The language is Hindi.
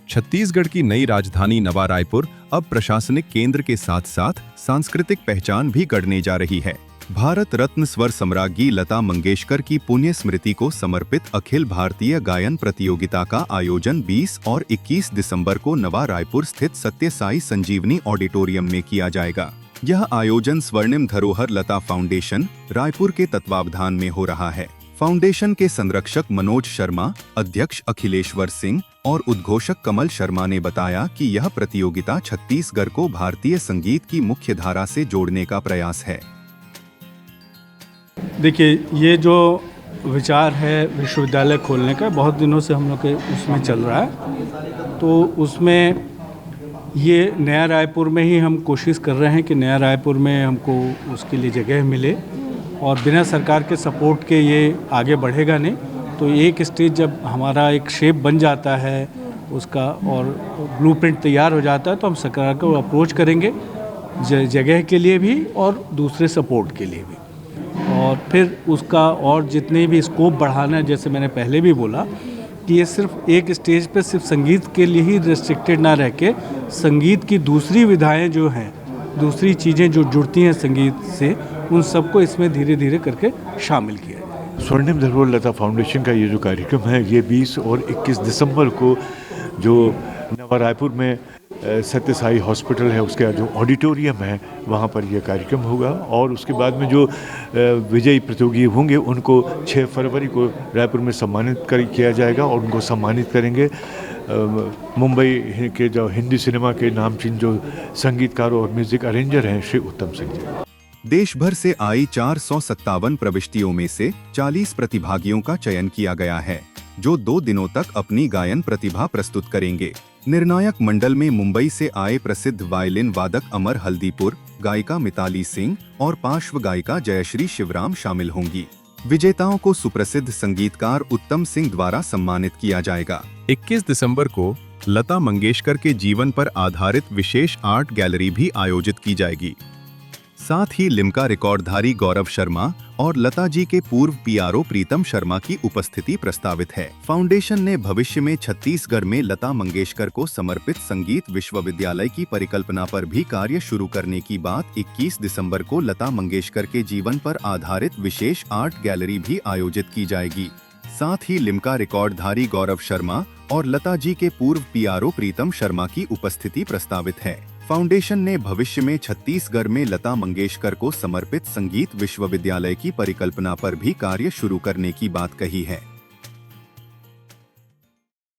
छत्तीसगढ़ की नई राजधानी नवा रायपुर अब प्रशासनिक केंद्र के साथ साथ सांस्कृतिक पहचान भी गढ़ने जा रही है। भारत रत्न स्वर सम्राज्ञी लता मंगेशकर की पुण्य स्मृति को समर्पित अखिल भारतीय गायन प्रतियोगिता का आयोजन 20 और 21 दिसंबर को नवा रायपुर स्थित सत्य साई संजीवनी ऑडिटोरियम में किया जाएगा। यह आयोजन स्वर्णिम धरोहर लता फाउंडेशन रायपुर के तत्वावधान में हो रहा है। फाउंडेशन के संरक्षक मनोज शर्मा, अध्यक्ष अखिलेश्वर सिंह और उद्घोषक कमल शर्मा ने बताया कि यह प्रतियोगिता छत्तीसगढ़ को भारतीय संगीत की मुख्य धारा से जोड़ने का प्रयास है। देखिए, ये जो विचार है विश्वविद्यालय खोलने का, बहुत दिनों से हम लोग के उसमें चल रहा है। तो उसमें ये नया रायपुर में ही हम कोशिश कर रहे हैं कि नया रायपुर में हमको उसके लिए जगह मिले, और बिना सरकार के सपोर्ट के ये आगे बढ़ेगा नहीं। तो एक स्टेज जब हमारा एक शेप बन जाता है उसका और ब्लूप्रिंट तैयार हो जाता है, तो हम सरकार को अप्रोच करेंगे जगह के लिए भी और दूसरे सपोर्ट के लिए भी, और फिर उसका और जितने भी स्कोप बढ़ाना है। जैसे मैंने पहले भी बोला कि ये सिर्फ एक स्टेज पे सिर्फ संगीत के लिए ही रिस्ट्रिक्टेड ना रह के संगीत की दूसरी विधाएं जो हैं, दूसरी चीज़ें जो जुड़ती हैं संगीत से, उन सबको इसमें धीरे धीरे करके शामिल किया जाए। स्वर्णिम धरोहर लता फाउंडेशन का ये जो कार्यक्रम है, ये 20 और 21 दिसंबर को जो नवा रायपुर में सत्य साई हॉस्पिटल है उसके जो ऑडिटोरियम है वहाँ पर यह कार्यक्रम होगा। और उसके बाद में जो विजयी प्रतियोगी होंगे उनको 6 फरवरी को रायपुर में सम्मानित किया जाएगा, और उनको सम्मानित करेंगे मुंबई के जो हिंदी सिनेमा के नामचीन जो संगीतकार और म्यूजिक अरेंजर हैं श्री उत्तम सिंह जी। देश भर से आई 457 प्रविष्टियों में से 40 प्रतिभागियों का चयन किया गया है, जो 2 दिनों तक अपनी गायन प्रतिभा प्रस्तुत करेंगे। निर्णायक मंडल में मुंबई से आए प्रसिद्ध वायलिन वादक अमर हल्दीपुर, गायिका मिताली सिंह और पार्श्व गायिका जयश्री शिवराम शामिल होंगी। विजेताओं को सुप्रसिद्ध संगीतकार उत्तम सिंह द्वारा सम्मानित किया जाएगा। 21 दिसंबर को लता मंगेशकर के जीवन पर आधारित विशेष आर्ट गैलरी भी आयोजित की जाएगी। साथ ही लिम्का रिकॉर्डधारी गौरव शर्मा और लता जी के पूर्व पीआरओ प्रीतम शर्मा की उपस्थिति प्रस्तावित है। फाउंडेशन ने भविष्य में छत्तीसगढ़ में लता मंगेशकर को समर्पित संगीत विश्वविद्यालय की परिकल्पना पर भी कार्य शुरू करने की बात 21 दिसंबर को लता मंगेशकर के जीवन पर आधारित विशेष आर्ट गैलरी भी आयोजित की जाएगी। साथ ही लिम्का रिकॉर्डधारी गौरव शर्मा और लता जी के पूर्व पीआरओ प्रीतम शर्मा की उपस्थिति प्रस्तावित है। फाउंडेशन ने भविष्य में छत्तीसगढ़ में लता मंगेशकर को समर्पित संगीत विश्वविद्यालय की परिकल्पना पर भी कार्य शुरू करने की बात कही है।